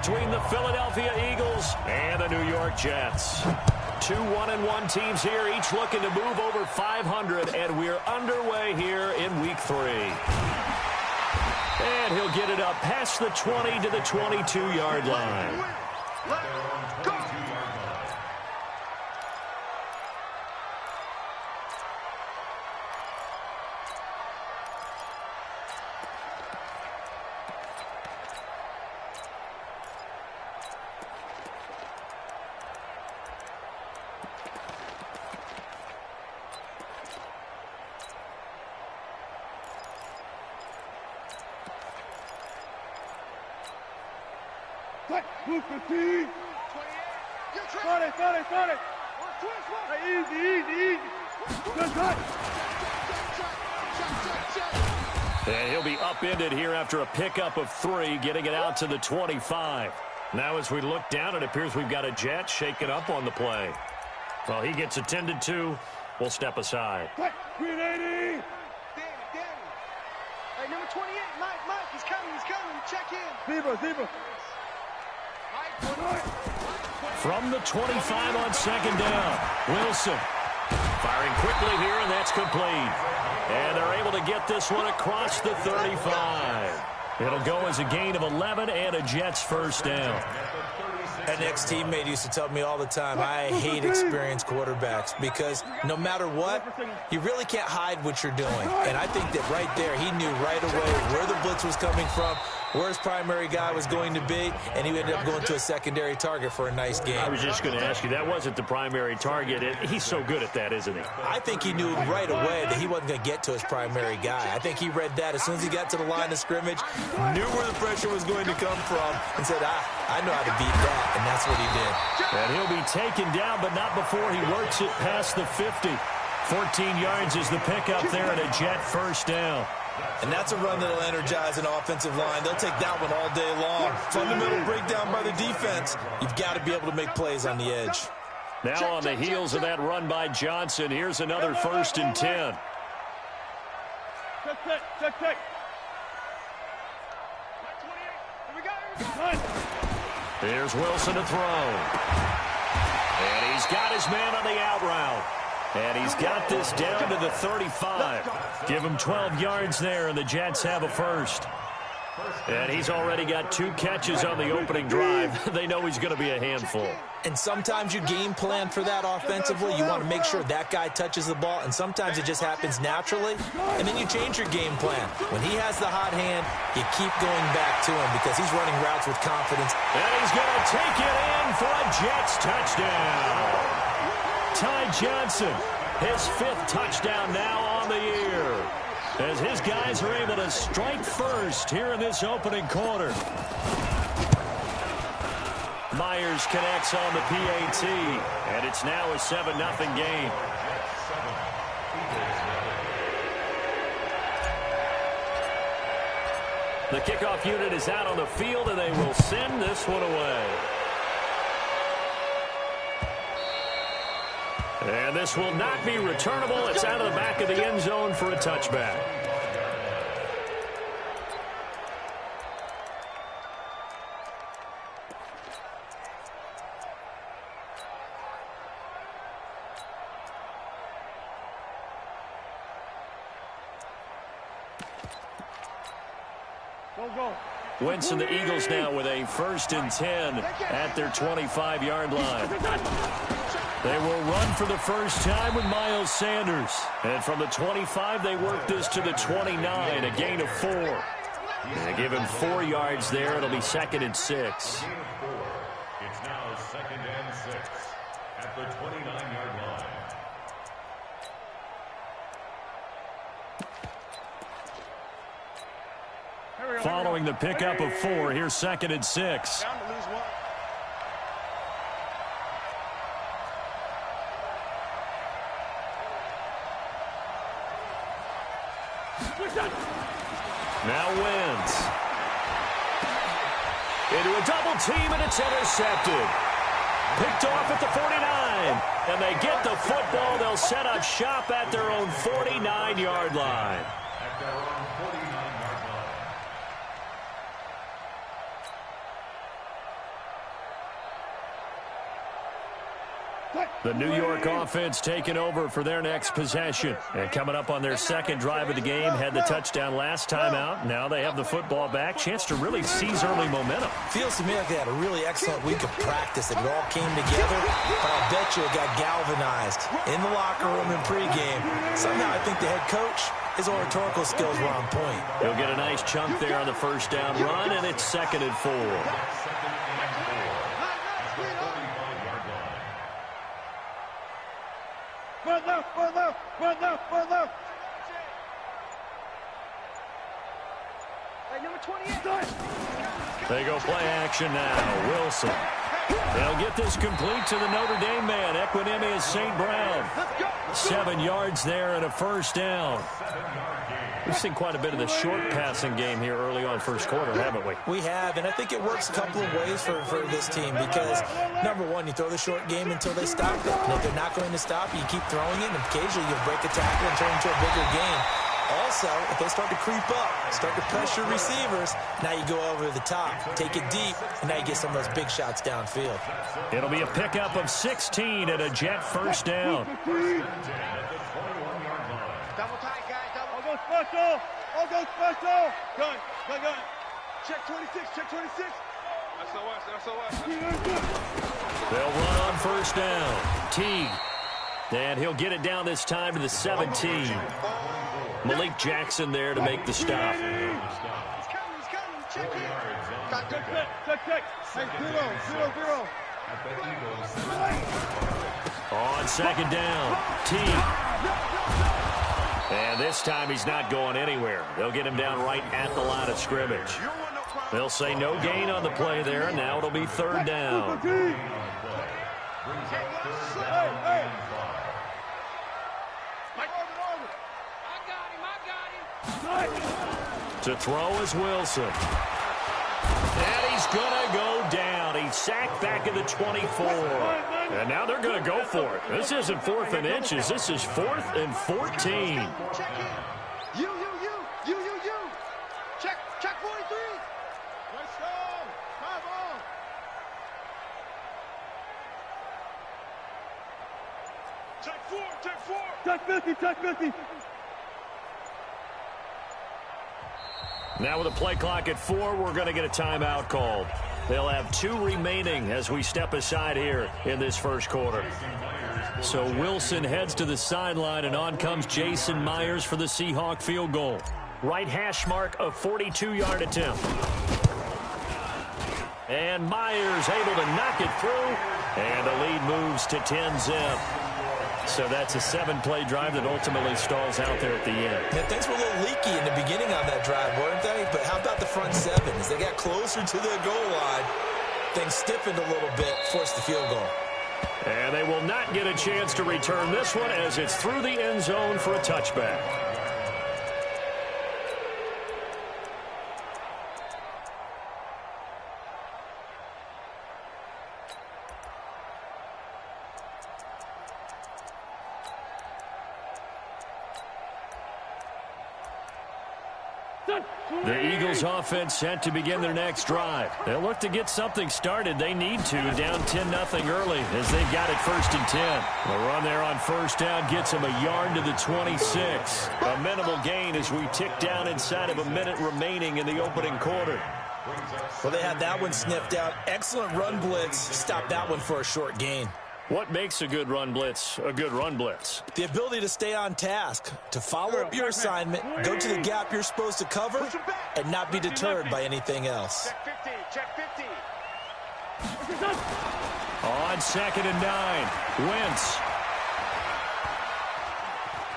Between the Philadelphia Eagles and the New York Jets. Two 1-1 teams here, each looking to move over 500, and we're underway here in Week 3. And he'll get it up past the 20 to the 22-yard line. Let's go. Move 15. 28. Got it. Easy. Good cut. And he'll be upended here after a pickup of 3, getting it out to the 25. Now as we look down, it appears we've got a Jet shaking up on the play. Well, he gets attended to. We'll step aside. Green 80. Danny. Hey, number 28, Mike, he's coming. Check in. Zebra. From the 25 on second down, Wilson firing quickly here, and that's complete. And they're able to get this one across the 35. It'll go as a gain of 11 and a Jets first down. An ex-teammate used to tell me all the time, I hate experienced quarterbacks because no matter what, you really can't hide what you're doing. And I think that right there, he knew right away where the blitz was coming from, where his primary guy was going to be, and he ended up going to a secondary target for a nice game. I was just going to ask you, that wasn't the primary target. He's so good at that, isn't he? I think he knew right away that he wasn't going to get to his primary guy. I think he read that as soon as he got to the line of scrimmage, knew where the pressure was going to come from, and said, I know how to beat that, and that's what he did. And he'll be taken down, but not before he works it past the 50. 14 yards is the pickup there, and a Jet first down. And that's a run that'll energize an offensive line. They'll take that one all day long. Fundamental breakdown by the defense. You've got to be able to make plays on the edge. Now on the heels of that run by Johnson, here's another 1st and 10. Check. Here's Wilson to throw. And he's got his man on the out route. And he's got this down to the 35. Give him 12 yards there, and the Jets have a first. And he's already got 2 catches on the opening drive. They know he's going to be a handful. And sometimes you game plan for that offensively. You want to make sure that guy touches the ball, and sometimes it just happens naturally, and then you change your game plan. When he has the hot hand, you keep going back to him because he's running routes with confidence. And he's going to take it in for a Jets touchdown. Ty Johnson, his 5th touchdown now on the year, as his guys are able to strike first here in this opening quarter. Myers connects on the PAT, and it's now a 7-0 game. The kickoff unit is out on the field, and they will send this one away. And this will not be returnable. It's out of the back of the end zone for a touchback. Wentz and the Eagles now with a 1st and 10 at their 25-yard line. They will run for the first time with Miles Sanders. And from the 25, they work this to the 29, a gain of 4. They give him 4 yards there. It'll be 2nd and 6. It's now 2nd and 6 at the 29-yard line. Following the pickup of 4, here's 2nd and 6. Now Wentz. Into a double team, and it's intercepted. Picked off at the 49. And they get the football. They'll set up shop at their own 49-yard line. The New York offense taking over for their next possession. And coming up on their second drive of the game, had the touchdown last time out. Now they have the football back. Chance to really seize early momentum. Feels to me like they had a really excellent week of practice. It all came together, but I'll bet you it got galvanized in the locker room in pregame. Somehow I think the head coach, his oratorical skills were on point. He'll get a nice chunk there on the first down run, and it's 2nd and 4. Run left, run left, run left, run left. Hey, number 28. They go play action now. Wilson. They'll get this complete to the Notre Dame man, Equanimeous St. Brown. 7 yards there and a first down. We've seen quite a bit of the short passing game here early on first quarter, haven't we? We have, and I think it works a couple of ways for this team because, number one, you throw the short game until they stop it. And if they're not going to stop, you keep throwing it, and occasionally you'll break a tackle and turn into a bigger gain. Also, if they start to creep up, start to pressure receivers, now you go over the top, take it deep, and now you get some of those big shots downfield. It'll be a pickup of 16 and a Jet first down. Double tight, guys. Double. I'll go special. I'll go special. Gun, gun, gun. Check 26. Check 26. That's the West. That's the West. They'll run on first down. Teague. And he'll get it down this time to the 17. Malik Jackson there to make the stop. He's coming. Check in. Check. Hey, 0. On second down, Teague. And this time he's not going anywhere. They'll get him down right at the line of scrimmage. They'll say no gain on the play there, and now it'll be 3rd down. To throw is Wilson. And he's going to go down. He's sacked back at the 24. And now they're going to go for it. This isn't 4th and inches. This is 4th and 14. Check in. You. Check 43. Let's go. Come on. Check 4. Check 50. Check 50. Now with a play clock at 4, we're going to get a timeout called. They'll have 2 remaining as we step aside here in this first quarter. So Wilson heads to the sideline, and on comes Jason Myers for the Seahawk field goal. Right hash mark, a 42-yard attempt. And Myers able to knock it through, and the lead moves to 10-zip. So that's a 7-play drive that ultimately stalls out there at the end. Yeah, things were a little leaky in the beginning on that drive, weren't they? But how about the front 7? As they got closer to the goal line, things stiffened a little bit, forced the field goal. And they will not get a chance to return this one as it's through the end zone for a touchback. The Eagles offense set to begin their next drive. They'll look to get something started. They need to, down 10-0 early as they've got it 1st and 10. The run there on first down gets them a yard to the 26. A minimal gain as we tick down inside of a minute remaining in the opening quarter. Well, they had that one sniffed out. Excellent run blitz. Stopped that one for a short gain. What makes a good run blitz a good run blitz? The ability to stay on task, to follow up your assignment, go to the gap you're supposed to cover, and not be deterred by anything else. Check 50. On 2nd and 9, Wentz.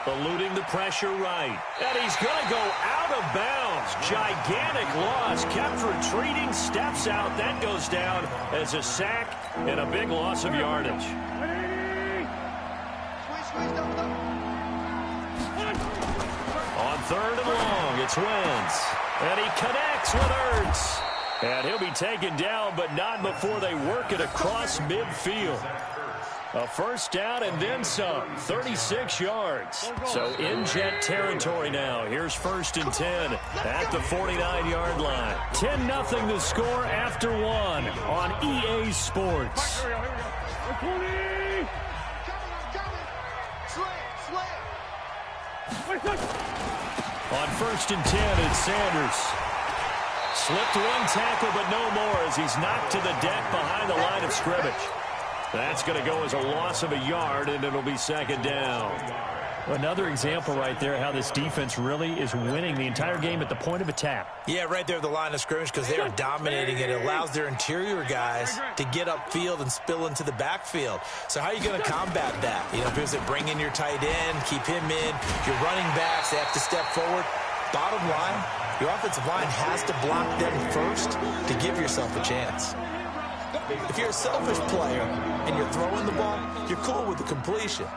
Eluding the pressure right. And he's going to go out of bounds. Gigantic loss. Kept retreating. Steps out. That goes down as a sack and a big loss of yardage. Squeeze, double. On 3rd and long, it's Wentz. And he connects with Ertz. And he'll be taken down, but not before they work it across midfield. A first down and then some, 36 yards. So in Jet territory now. Here's 1st and 10 at the 49-yard line. 10-0 the score after 1 on EA Sports. 20. On 1st and 10, it's Sanders. Slipped one tackle, but no more as he's knocked to the deck behind the line of scrimmage. That's going to go as a loss of a yard, and it'll be 2nd down. Another example right there how this defense really is winning the entire game at the point of attack. Yeah, right there at the line of scrimmage because they are dominating it. It allows their interior guys to get upfield and spill into the backfield. So how are you going to combat that? You know, because they bring in your tight end, keep him in. Your running backs, they have to step forward. Bottom line, your offensive line has to block them first to give yourself a chance. If you're a selfish player and you're throwing the ball, you're cool with the completion.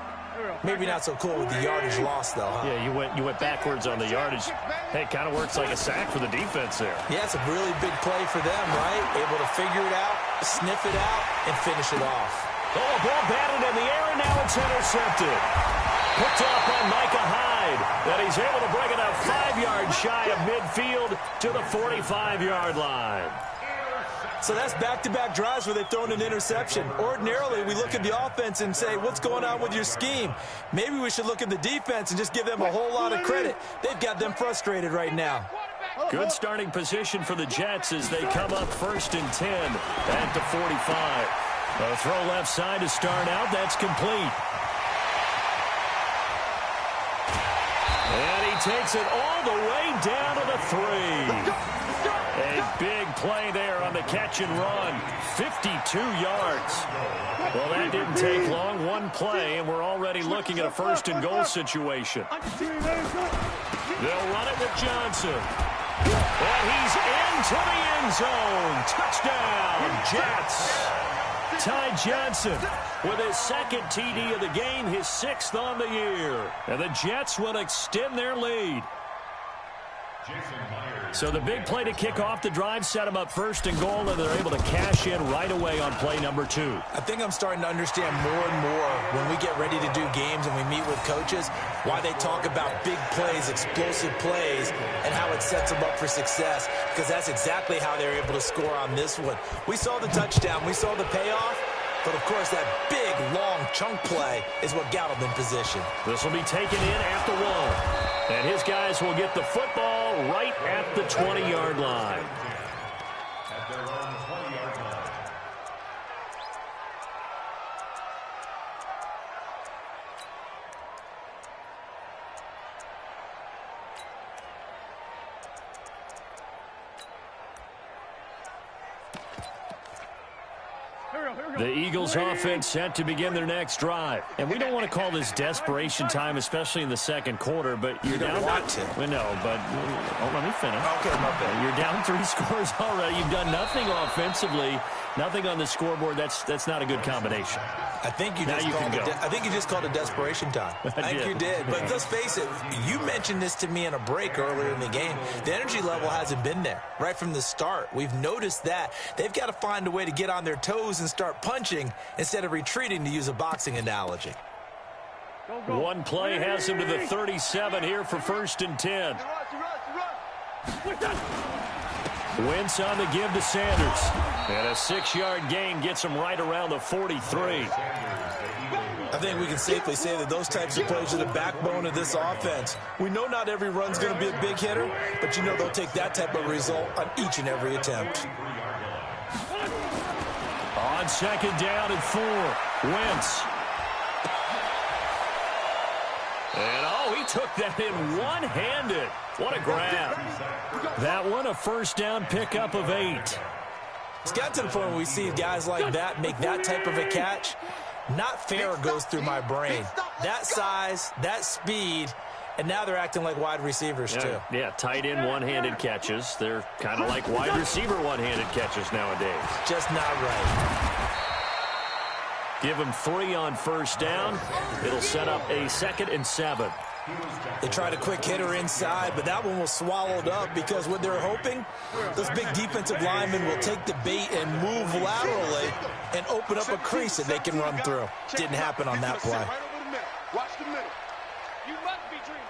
Maybe not so cool with the yardage loss, though, huh? Yeah, you went backwards on the yardage. Hey, it kind of works like a sack for the defense there. Yeah, it's a really big play for them, right? Able to figure it out, sniff it out, and finish it off. Oh, ball batted in the air, and now it's intercepted. Picked off by Micah Hyde. And he's able to bring it up 5 yards shy of midfield to the 45-yard line. So that's back-to-back drives where they've thrown an interception. Ordinarily, we look at the offense and say, what's going on with your scheme? Maybe we should look at the defense and just give them a whole lot of credit. They've got them frustrated right now. Good starting position for the Jets as they come up 1st and 10 at the 45. A throw left side to start out. That's complete. And he takes it all the way down to the 3. A big play there on the catch and run. 52 yards. Well, that didn't take long. One play, and we're already looking at a 1st and goal situation. They'll run it with Johnson. And he's into the end zone. Touchdown, Jets. Ty Johnson with his 2nd TD of the game, his 6th on the year. And the Jets will extend their lead. So the big play to kick off the drive set them up 1st and goal, and they're able to cash in right away on play number 2. I think I'm starting to understand more and more when we get ready to do games and we meet with coaches why they talk about big plays, explosive plays, and how it sets them up for success, because that's exactly how they're able to score on this one. We saw the touchdown. We saw the payoff. But, of course, that big, long chunk play is what got him in position. This will be taken in at the 1. And his guys will get the football right at the 20-yard line. At their own 20-yard line. The Eagles offense set to begin their next drive. And we don't want to call this desperation time, especially in the 2nd quarter, but you're down. Want to. Well, no, but let me finish. Okay, my bad. You're down 3 scores already. You've done nothing offensively, nothing on the scoreboard. That's not a good combination. I think you just called it desperation time. I think you did. But let's face it, you mentioned this to me in a break earlier in the game. The energy level hasn't been there right from the start. We've noticed that. They've got to find a way to get on their toes and start punching instead of retreating, to use a boxing analogy. One play has him to the 37 here for 1st and 10. Wentz on the give to Sanders. And a 6-yard gain gets him right around the 43. I think we can safely say that those types of plays are the backbone of this offense. We know not every run's going to be a big hitter, but you know they'll take that type of result on each and every attempt. On 2nd down and 4, Wentz. And, he took that in one-handed. What a grab. That one, a 1st down pickup of 8. It's got to the point where we see guys like that make that type of a catch. Not fair goes through my brain. That size, that speed, and now they're acting like wide receivers, too. Yeah, tight end one-handed catches. They're kind of like wide receiver one-handed catches nowadays. Just not right. Give them 3 on 1st down. It'll set up a 2nd and 7. They tried a quick hitter inside, but that one was swallowed up because what they're hoping, those big defensive linemen will take the bait and move laterally and open up a crease that they can run through. Didn't happen on that play. Watch the middle. You must be dreaming.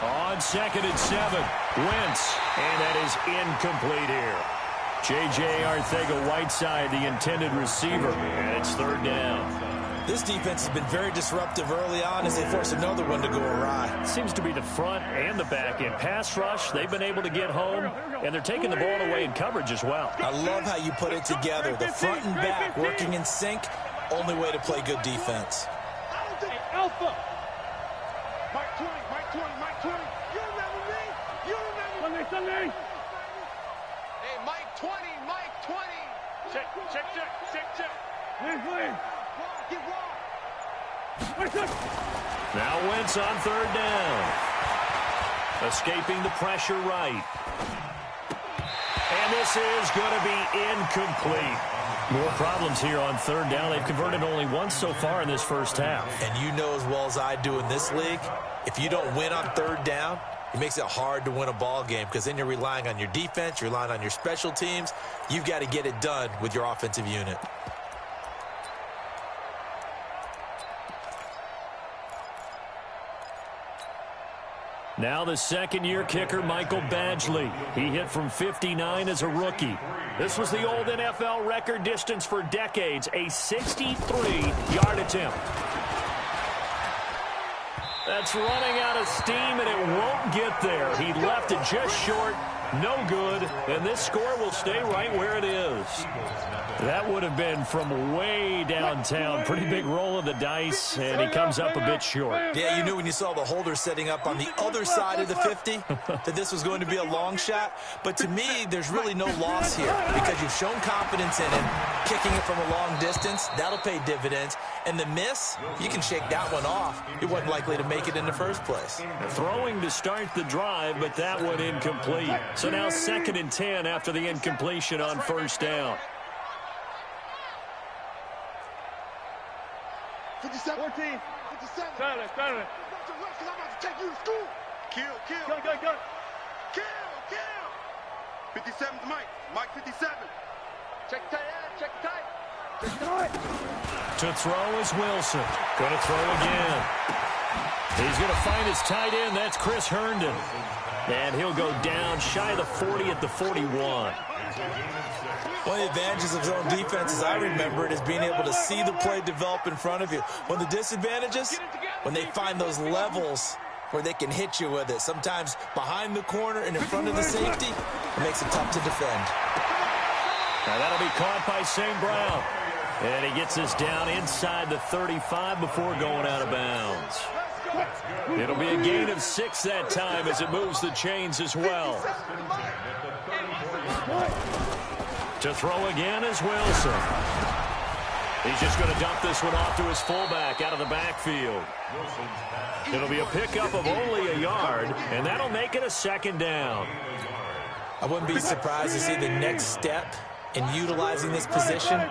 On 2nd and 7, Wentz, and that is incomplete here. J.J. Arcega-Whiteside, the intended receiver, and it's 3rd down. This defense has been very disruptive early on as they force another one to go awry. Seems to be the front and the back end. Pass rush, they've been able to get home, and they're taking the ball away in coverage as well. I love how you put it together. The front and back working in sync, only way to play good defense. Alpha. Mike 20, Mike 20, Mike 20. You remember me? You remember me? Sunday. Hey, Mike 20, Mike 20. Check. Please. Get wide. Now Wentz on 3rd down. Escaping the pressure right. And this is going to be incomplete. More problems here on 3rd down. They've converted only once so far in this first half. And you know as well as I do in this league, if you don't win on 3rd down, it makes it hard to win a ball game because then you're relying on your defense, you're relying on your special teams. You've got to get it done with your offensive unit. Now the second-year kicker, Michael Badgley. He hit from 59 as a rookie. This was the old NFL record distance for decades, a 63-yard attempt. That's running out of steam, and it won't get there. He left it just short, no good, and this score will stay right where it is. That would have been from way downtown. Pretty big roll of the dice, and he comes up a bit short. Yeah, you knew when you saw the holder setting up on the other side of the 50 that this was going to be a long shot. But to me, there's really no loss here because you've shown confidence in him. Kicking it from a long distance, that'll pay dividends. And the miss, you can shake that one off. He wasn't likely to make it in the first place. Throwing to start the drive, but that one incomplete. So now 2nd and 10 after the incompletion on 1st down. 57. 14. 57. Saturday. I'm about to take you to school. Kill. Go. Kill. 57's Mike. Mike 57. Check tight. To throw is Wilson. Going to throw again. He's going to find his tight end. That's Chris Herndon. And he'll go down shy of the 40 at the 41. One of the advantages of zone defense, as I remember it, is being able to see the play develop in front of you. One of the disadvantages, when they find those levels where they can hit you with it, sometimes behind the corner and in front of the safety, it makes it tough to defend. Now that'll be caught by St. Brown. And he gets this down inside the 35 before going out of bounds. It'll be a gain of 6 that time as it moves the chains as well. To throw again is Wilson. He's just going to dump this one off to his fullback out of the backfield. It'll be a pickup of only a yard, and that'll make it a 2nd down. I wouldn't be surprised to see the next step in utilizing this position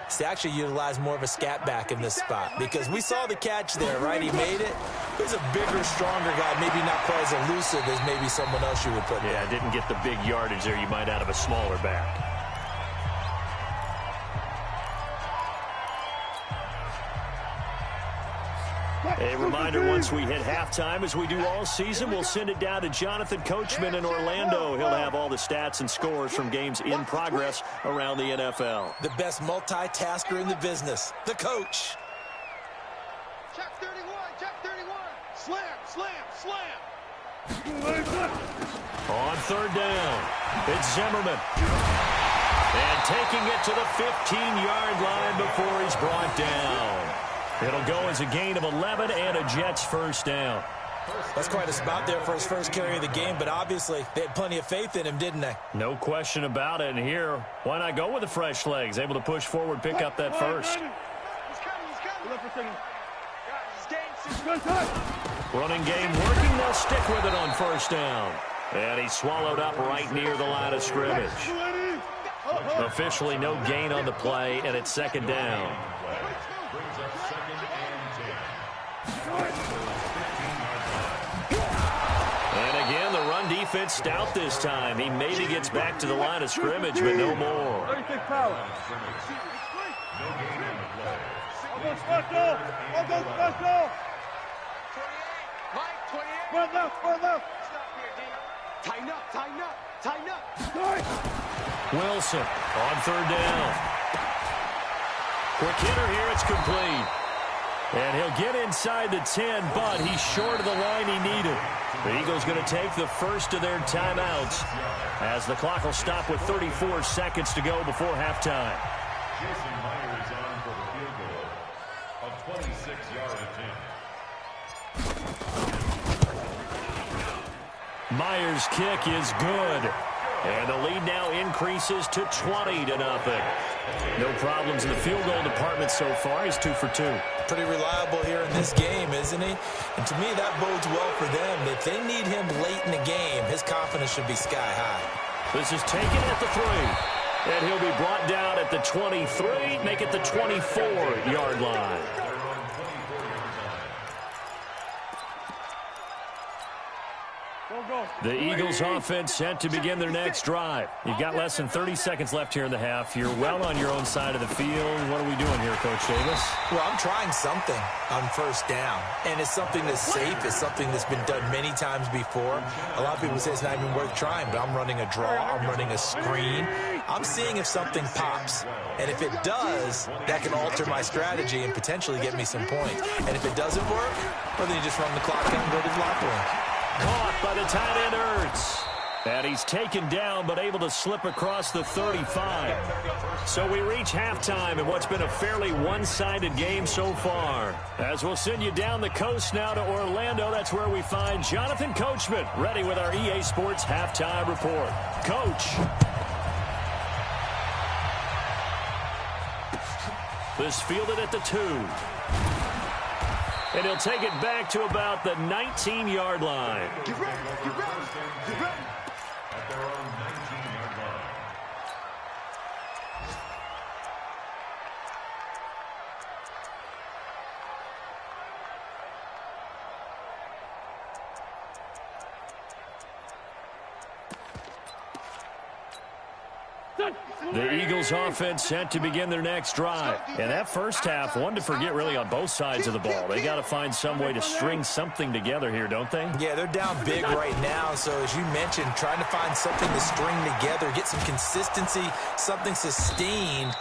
is to actually utilize more of a scat back in this spot, because we saw the catch there, right? He made it. He's a bigger, stronger guy, maybe not quite as elusive as maybe someone else you would put there. Yeah, didn't get the big yardage there you might out of a smaller back. A reminder, once we hit halftime, as we do all season, we'll send it down to Jonathan Coachman in Orlando. He'll have all the stats and scores from games in progress around the NFL. The best multitasker in the business, the coach. Check 31. Slam. On 3rd down, it's Zimmerman. And taking it to the 15-yard line before he's brought down. It'll go as a gain of 11 and a Jets 1st down. That's quite a spot there for his first carry of the game, but obviously they had plenty of faith in him, didn't they? No question about it. And here, why not go with the fresh legs? Able to push forward, pick up that first. He's coming. Running game working. They'll stick with it on 1st down. And he's swallowed up right near the line of scrimmage. Officially no gain on the play, and it's 2nd down. And again, the run defense stout this time. He maybe gets back to the line of scrimmage, but no more. 36 power. Special. Far left. Stop here, D. Tighten up, tighten up, tighten up. Wilson on third down. Quick hitter here. It's complete. And he'll get inside the 10, but he's short of the line he needed. The Eagles going to take the first of their timeouts as the clock will stop with 34 seconds to go before halftime. Jason Myers on for the field goal. A 26-yard attempt. Myers' kick is good. And the lead now increases to 20-0. No problems in the field goal department so far. He's 2 for 2. Pretty reliable here in this game, isn't he? And to me, that bodes well for them. If they need him late in the game, his confidence should be sky high. This is taken at the 3. And he'll be brought down at the 23, make it the 24-yard line. The Eagles offense set to begin their next drive. You've got less than 30 seconds left here in the half. You're well on your own side of the field. What are we doing here, Coach Davis? Well, I'm trying something on first down, and it's something that's safe. It's something that's been done many times before. A lot of people say it's not even worth trying, but I'm running a draw. I'm running a screen. I'm seeing if something pops, and if it does, that can alter my strategy and potentially get me some points. And if it doesn't work, well, then you just run the clock down and go to the locker room. Caught by the tight end, Ertz. And he's taken down, but able to slip across the 35. So we reach halftime in what's been a fairly one-sided game so far. As we'll send you down the coast now to Orlando, that's where we find Jonathan Coachman, ready with our EA Sports Halftime Report. Coach. This fielded at the 2. And he'll take it back to about the 19-yard line. Get ready, get ready, get ready. At their own 19-yard line. The Eagles offense set to begin their next drive. And that first half, one to forget really on both sides of the ball. They got to find some way to string something together here, don't they? Yeah, they're down big right now. So as you mentioned, trying to find something to string together, get some consistency, something sustained,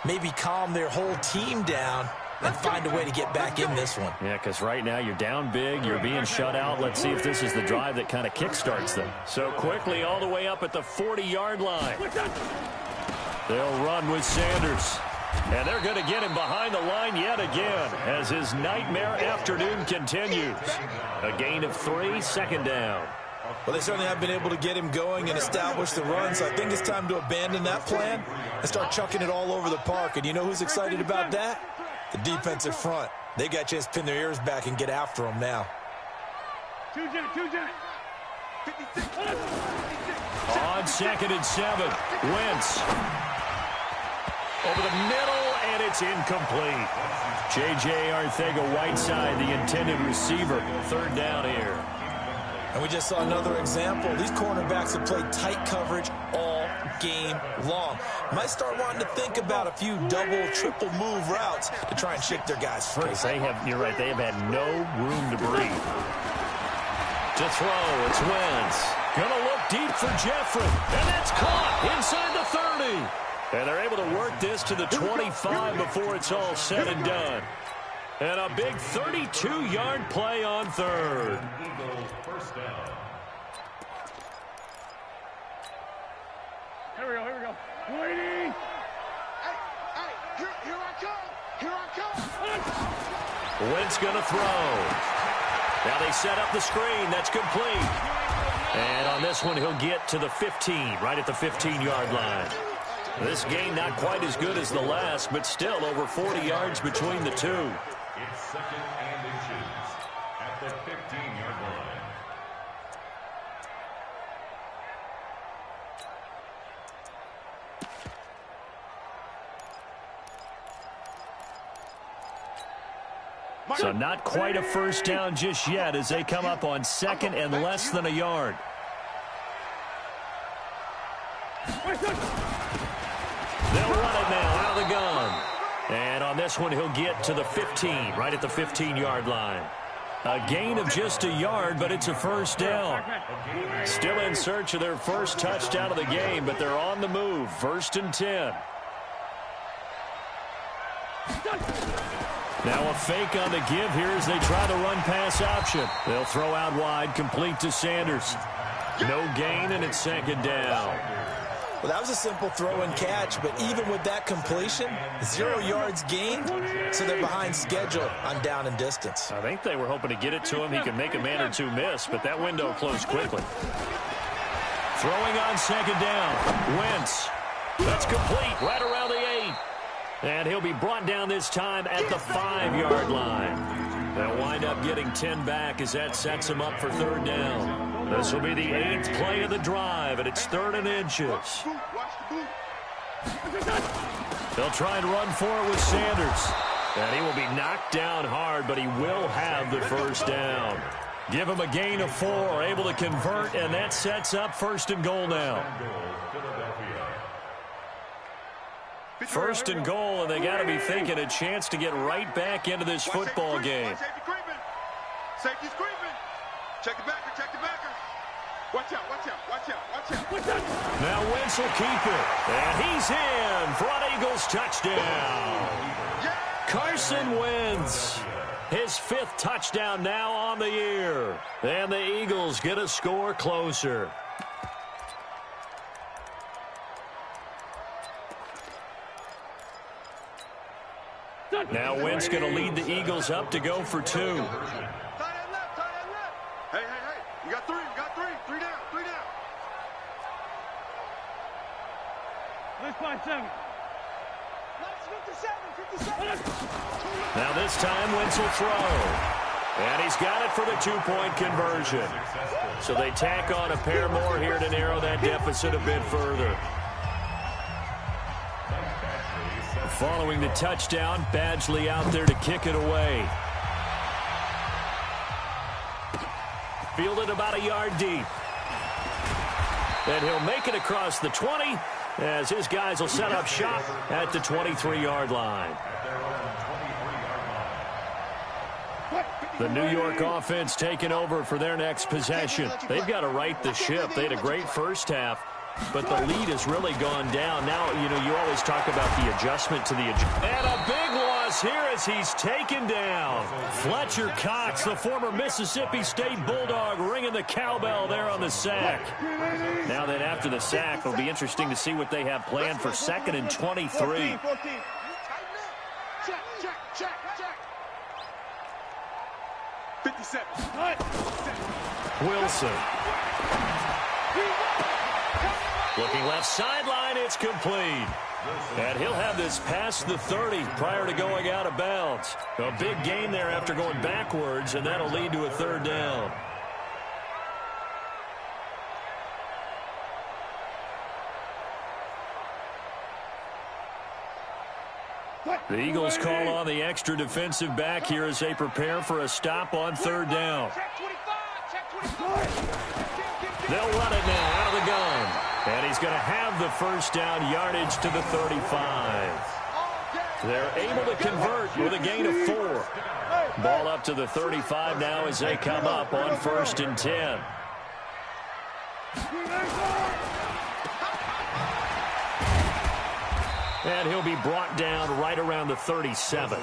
maybe calm their whole team down and find a way to get back in this one. Yeah, because right now you're down big, you're being shut out. Let's see if this is the drive that kind of kickstarts them. So quickly all the way up at the 40-yard line. They'll run with Sanders. And they're going to get him behind the line yet again as his nightmare afternoon continues. A gain of 3, second down. Well, they certainly have been able to get him going and establish the run, so I think it's time to abandon that plan and start chucking it all over the park. And you know who's excited about that? The defensive front. They got a chance to pin their ears back and get after him now. 2 Jack. 56. On 2nd and 7, Wentz. Over the middle, and it's incomplete. J.J. Arcega-Whiteside, the intended receiver. Third down here. And we just saw another example. These cornerbacks have played tight coverage all game long. Might start wanting to think about a few double, triple move routes to try and shake their guys free. You're right, they have had no room to breathe. To throw, it's Wentz. Gonna look deep for Jeffrey, and that's caught inside the 30. And they're able to work this to the 25 before it's all said and done. And a big 32-yard play on third. Eagles first down. Here we go. Waiting. Hey, here I come. Wentz gonna throw. Now they set up the screen. That's complete. And on this one, he'll get to the 15, right at the 15-yard line. This game not quite as good as the last, but still over 40 yards between the two. It's 2nd and inches at the 15-yard line. So not quite a first down just yet as they come up on 2nd and less than a yard. They'll run it now out of the gun. And on this one, he'll get to the 15, right at the 15-yard line. A gain of just a yard, but it's a first down. Still in search of their first touchdown of the game, but they're on the move. 1st and 10. Now a fake on the give here as they try the run-pass option. They'll throw out wide, complete to Sanders. No gain, and it's 2nd down. Well, that was a simple throw and catch, but even with that completion, 0 yards gained, so they're behind schedule on down and distance. I think they were hoping to get it to him. He could make a man or two miss, but that window closed quickly. Throwing on 2nd down. Wentz. That's complete right around the 8. And he'll be brought down this time at the 5-yard line. They'll wind up getting 10 back as that sets him up for 3rd down. This will be the 8th play of the drive, and it's 3rd and inches. They'll try and run for it with Sanders. And he will be knocked down hard, but he will have the first down. Give him a gain of 4, able to convert, and that sets up 1st and goal now. 1st and goal, and they got to be thinking a chance to get right back into this football game. Safety's creeping. Check the backer, check the backer. Watch out, watch out, watch out, watch out. Watch out. Now Wentz will keep it, and he's in for an Eagles touchdown. Carson Wentz, his 5th touchdown now on the year. And the Eagles get a score closer. Now Wentz going to lead the Eagles up to go for 2. Tight end left, tight end left. Hey, hey, hey. You got 3, you got 3. 3 down, 3 down. Let's find 7. 57. Now this time Wentz will throw. And he's got it for the 2-point conversion. So they tack on a pair more here to narrow that deficit a bit further. Following the touchdown, Badgley out there to kick it away. Fielded about a yard deep. And he'll make it across the 20 as his guys will set up shop at the 23-yard line. The New York offense taking over for their next possession. They've got to right the ship. They had a great first half, but the lead has really gone down. Now, you always talk about the adjustment to the and a big loss here as he's taken down. Fletcher Cox, the former Mississippi State Bulldog, ringing the cowbell there on the sack. Now then, after the sack, it'll be interesting to see what they have planned for 2nd and 23. 14. Check, check, check, check. 57. Wilson. Looking left sideline, it's complete. And he'll have this past the 30 prior to going out of bounds. A big gain there after going backwards, and that'll lead to a 3rd down. The Eagles call on the extra defensive back here as they prepare for a stop on 3rd down. They'll run it now out of the gun. And he's going to have the first down, yardage to the 35. They're able to convert with a gain of 4. Ball up to the 35 now as they come up on 1st and 10. And he'll be brought down right around the 37.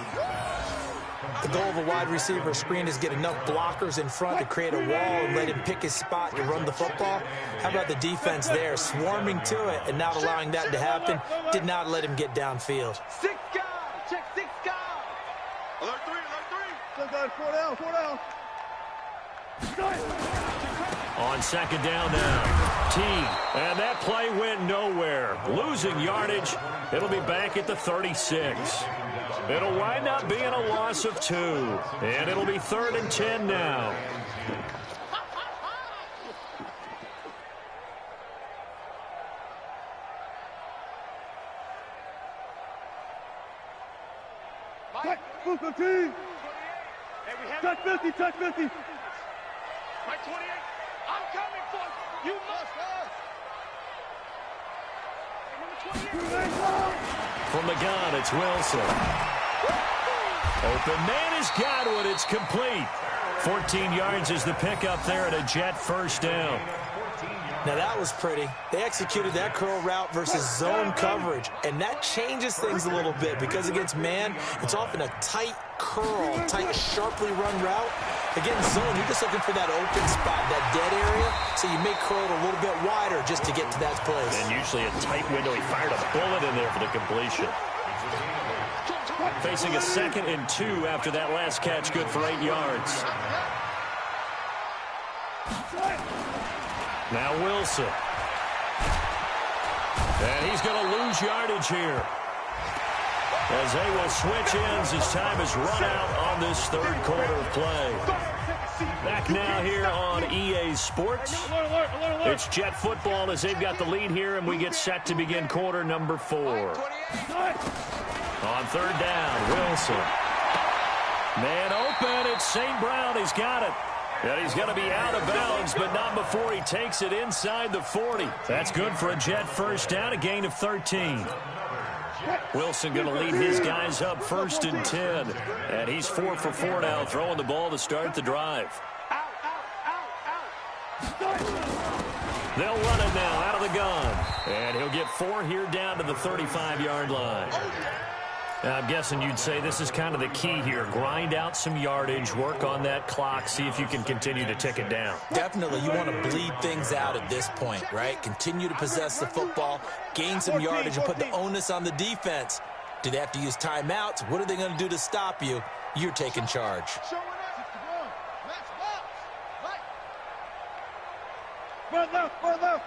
The goal of a wide receiver screen is get enough blockers in front to create a wall and let him pick his spot to run the football. How about the defense there, swarming to it and not allowing that to happen? Did not let him get downfield. 6 guys. Check 6 guys. Alert 3, alert 3. 4 down, 4 down. On 2nd down now, Teague, and that play went nowhere. Losing yardage, it'll be back at the 36. It'll wind up being a loss of 2, and it'll be 3rd and 10 now. Touch 50, touch 50. Mike 28, I'm coming for you. You must From the gun, it's Wilson. Open man is Godwin. It's complete. 14 yards is the pickup there at a Jet first down. Now, that was pretty. They executed that curl route versus zone coverage, and that changes things a little bit because against man, it's often a tight curl, tight, sharply run route. Against zone, you're just looking for that open spot, that dead area, so you may curl it a little bit wider just to get to that place. And usually a tight window. He fired a bullet in there for the completion. Facing a 2nd and 2 after that last catch, good for 8 yards. Now Wilson. And he's going to lose yardage here, as they will switch ends as time is run out on this third quarter of play. Back now here on EA Sports. It's Jet football as they've got the lead here, and we get set to begin quarter number 4. On third down, Wilson. Man open, it's St. Brown. He's got it. And he's going to be out of bounds, but not before he takes it inside the 40. That's good for a Jet first down, a gain of 13. Wilson going to lead his guys up 1st and 10. And he's 4 for 4 now, throwing the ball to start the drive. They'll run it now out of the gun. And he'll get 4 here down to the 35-yard line. Now, I'm guessing you'd say this is kind of the key here. Grind out some yardage, work on that clock, see if you can continue to tick it down. Definitely, you want to bleed things out at this point, right? Continue to possess the football, gain some yardage, and put the onus on the defense. Do they have to use timeouts? What are they going to do to stop you? You're taking charge. Left. Alert.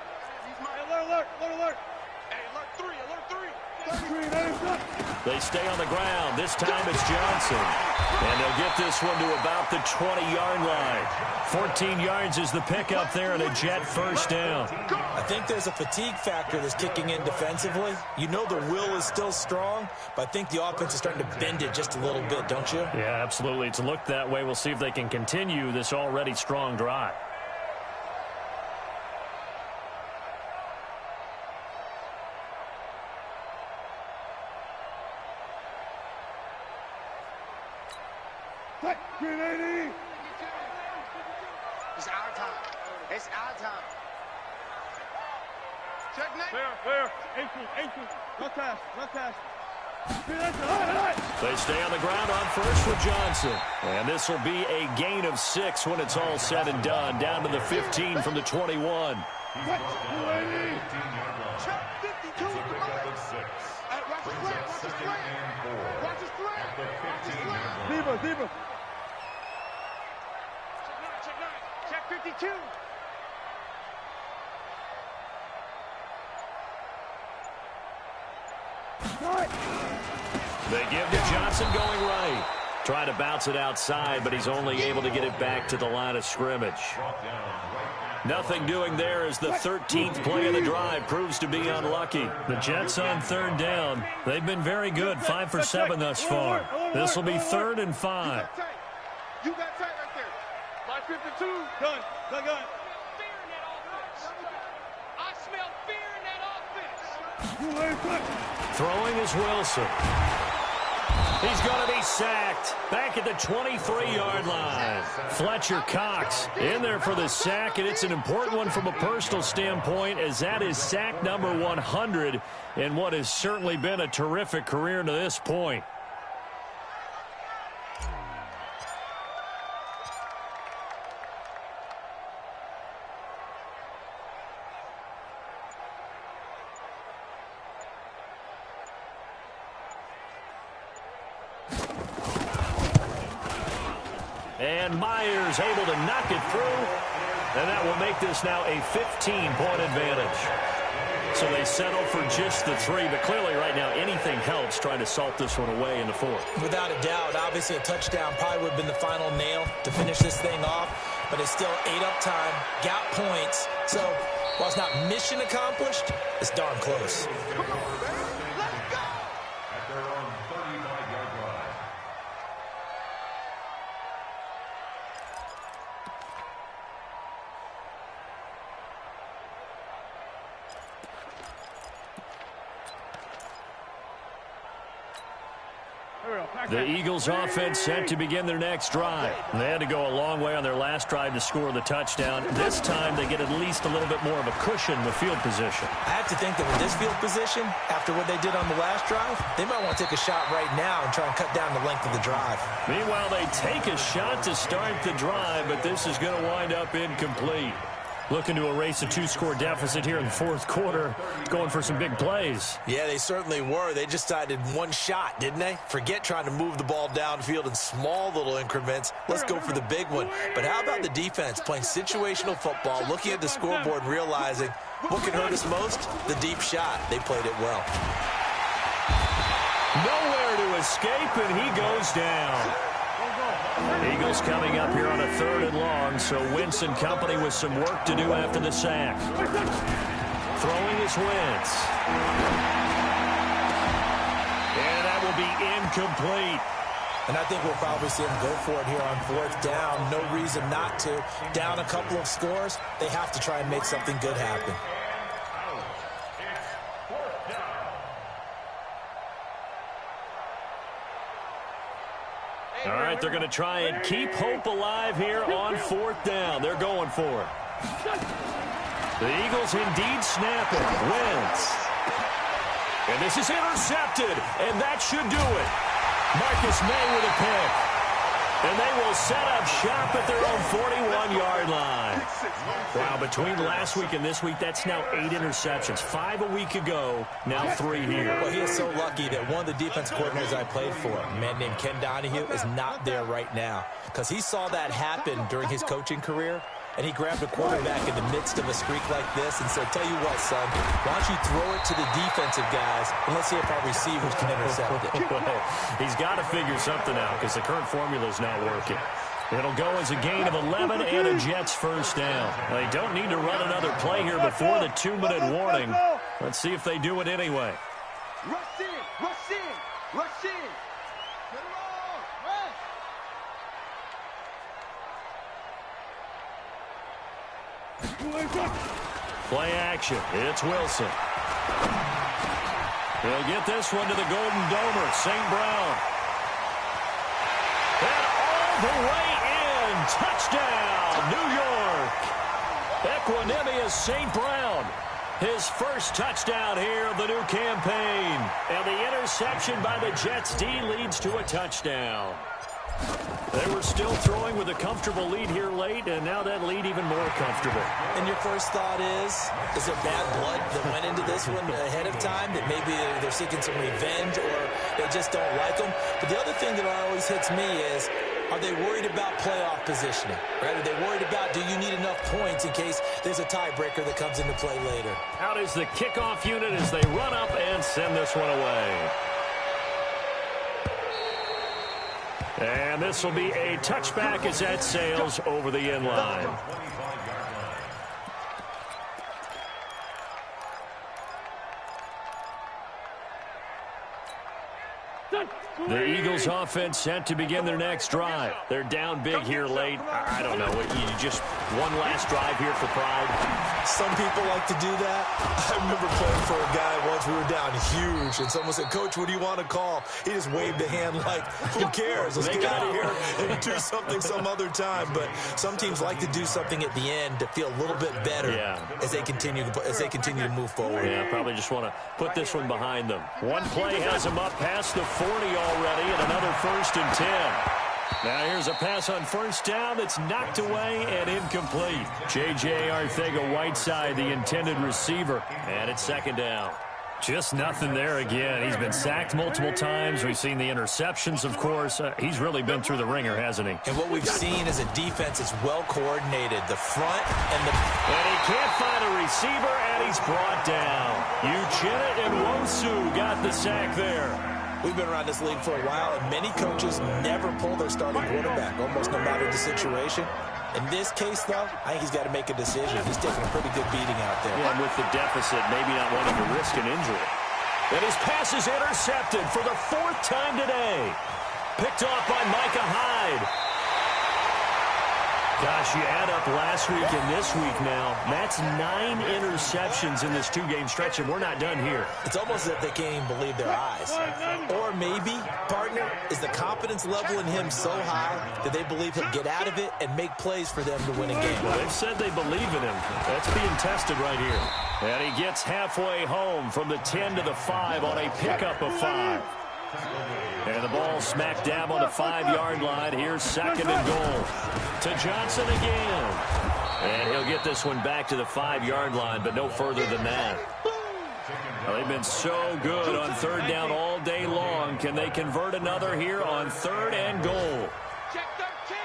Hey, alert 3. They stay on the ground. This time it's Johnson. And they'll get this one to about the 20-yard line. 14 yards is the pickup there and a Jet first down. I think there's a fatigue factor that's kicking in defensively. You know the will is still strong, but I think the offense is starting to bend it just a little bit, don't you? Yeah, absolutely. It's looked that way. We'll see if they can continue this already strong drive. It's our time. Check next. Clear. 18. Left pass. They stay on the ground on first with Johnson. And this will be a gain of 6 when it's all said and done. Down to the 15 from the 21. Check 52. Watch his flag. Zebra. Check 52. They give to Johnson going right. Trying to bounce it outside, but he's only able to get it back to the line of scrimmage. Nothing doing there as the 13th play of the drive proves to be unlucky. The Jets on third down. They've been very good, 5 for 7 thus far. This will be 3rd and 5. You got tight right there. Line 52. Gun. I smell fear in that offense. Throwing is Wilson. He's going to be sacked back at the 23-yard line. Fletcher Cox in there for the sack, and it's an important one from a personal standpoint, as that is sack number 100 in what has certainly been a terrific career to this point. And Myers able to knock it through. And that will make this now a 15-point advantage. So they settle for just the 3. But clearly right now anything helps trying to salt this one away in the 4th. Without a doubt, obviously a touchdown probably would have been the final nail to finish this thing off. But it's still 8 up time, got points. So while it's not mission accomplished, it's darn close. Come on, man. Let's go. At their own 35-yard line. Here we go. The Eagles offense set to begin their next drive. They had to go a long way on their last drive to score the touchdown. This time they get at least a little bit more of a cushion with field position. I have to think that with this field position, after what they did on the last drive, they might want to take a shot right now and try and cut down the length of the drive. Meanwhile, they take a shot to start the drive, but this is going to wind up incomplete. Looking to erase a 2-score deficit here in the fourth quarter, going for some big plays. Yeah, they certainly were. They just decided one shot, didn't they? Forget trying to move the ball downfield in small little increments. Let's go for the big one. But how about the defense playing situational football, looking at the scoreboard and realizing what can hurt us most? The deep shot. They played it well. Nowhere to escape, and he goes down. Eagles coming up here on a 3rd and long, so Wentz and company with some work to do after the sack. Throwing is Wentz. And that will be incomplete. And I think we'll probably see them go for it here on 4th down. No reason not to. Down a couple of scores, they have to try and make something good happen. All right, they're going to try and keep hope alive here on 4th down. They're going for it. The Eagles indeed snap it. Wentz. And this is intercepted, and that should do it. Marcus May with a pick. And they will set up shop at their own 41-yard line. Wow, between last week and this week, that's now 8 interceptions. 5 a week ago, now 3 here. Well, he is so lucky that one of the defense coordinators I played for, a man named Ken Donahue, is not there right now. Because he saw that happen during his coaching career, and he grabbed a quarterback in the midst of a streak like this and said, tell you what, son, why don't you throw it to the defensive guys, and let's see if our receivers can intercept it. Well, he's got to figure something out because the current formula is not working. It'll go as a gain of 11 and a Jets 1st down. They don't need to run another play here before the 2-minute warning. Let's see if they do it anyway. Rush in, rush in, rush in. Get it on, rush. Play action. It's Wilson. He'll get this one to the Golden Domer, St. Brown. And all the way in. Touchdown, New York. Equanimous St. Brown. His first touchdown here of the new campaign. And the interception by the Jets D leads to a touchdown. They were still throwing with a comfortable lead here late, and now that lead even more comfortable. And your first thought is there bad blood that went into this one ahead of time, that maybe they're seeking some revenge or they just don't like them? But the other thing that always hits me is, are they worried about playoff positioning? Right? Are they worried about, do you need enough points in case there's a tiebreaker that comes into play later? Out is the kickoff unit as they run up and send this one away. And this will be a touchback as that sails over the end line. The Eagles offense set to begin their next drive. They're down big here late. I don't know. You just one last drive here for pride. Some people like to do that. I remember playing for a guy once. We were down huge, and someone said, Coach, what do you want to call? He just waved a hand like, who cares? Let's get out of here and do something some other time. But some teams like to do something at the end to feel a little bit better as they continue to move forward. Yeah, probably just want to put this one behind them. One play has them up past the 40 already, and another 1st and 10. Now here's a pass on 1st down that's knocked away and incomplete. J.J. Arcega-Whiteside, the intended receiver, and it's 2nd down. Just nothing there again. He's been sacked multiple times. We've seen the interceptions, of course. He's really been through the ringer, hasn't he? And what we've seen is a defense that's well coordinated. The front and the... And he can't find a receiver, and he's brought down. Uchenna and Nwosu got the sack there. We've been around this league for a while, and many coaches never pull their starting quarterback, almost no matter the situation. In this case, though, I think he's got to make a decision. He's taking a pretty good beating out there. Yeah, and with the deficit, maybe not wanting to risk an injury. And his pass is intercepted for the 4th time today. Picked off by Micah Hyde. Gosh, you add up last week and this week now. That's 9 interceptions in this 2-game stretch, and we're not done here. It's almost as if they can't even believe their eyes. Or maybe, partner, is the confidence level in him so high that they believe he'll get out of it and make plays for them to win a game. Well, they've said they believe in him. That's being tested right here. And he gets halfway home from the 10 to the 5 on a pickup of 5. And the ball smack dab on the 5-yard line. Here's 2nd and goal. To Johnson again. And he'll get this one back to the 5-yard line, but no further than that. Well, they've been so good on 3rd down all day long. Can they convert another here on 3rd and goal? Check 13.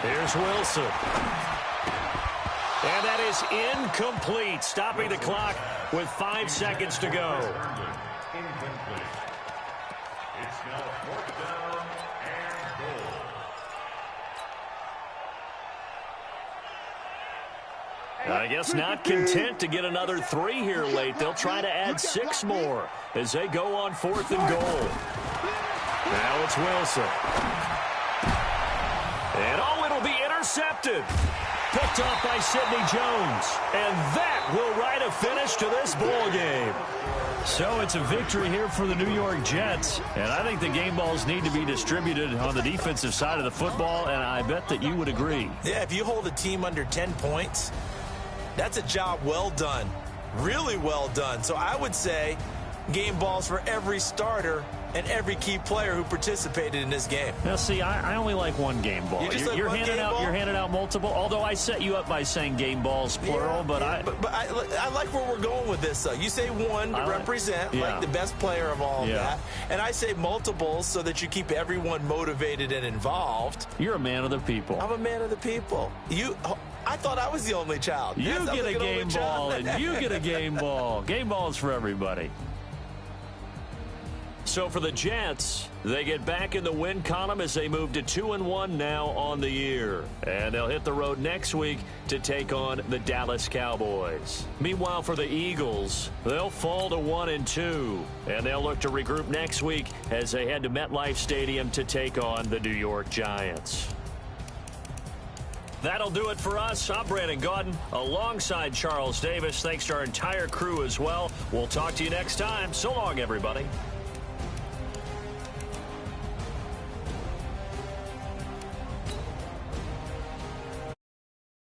Here's Wilson. And that is incomplete, stopping the clock with 5 seconds to go. Incomplete. It's now 4th down and goal. I guess not content to get another 3 here late. They'll try to add 6 more as they go on 4th and goal. Now it's Wilson. And oh, it'll be intercepted. Picked off by Sidney Jones. And that will write a finish to this ball game. So it's a victory here for the New York Jets. And I think the game balls need to be distributed on the defensive side of the football, and I bet that you would agree. Yeah, if you hold a team under 10 points, that's a job well done. Really well done. So I would say game balls for every starter and every key player who participated in this game. Now, see, I only like one game ball. You're handing out multiple. Although I set you up by saying game balls plural, but I like where we're going with this. You say one to represent like the best player of all of that, and I say multiples so that you keep everyone motivated and involved. You're a man of the people. I'm a man of the people. I thought I was the only child. You get a game ball, and you get a game ball. Game balls for everybody. So for the Jets, they get back in the win column as they move to 2-1 now on the year. And they'll hit the road next week to take on the Dallas Cowboys. Meanwhile, for the Eagles, they'll fall to 1-2. And they'll look to regroup next week as they head to MetLife Stadium to take on the New York Giants. That'll do it for us. I'm Brandon Gaudin alongside Charles Davis. Thanks to our entire crew as well. We'll talk to you next time. So long, everybody.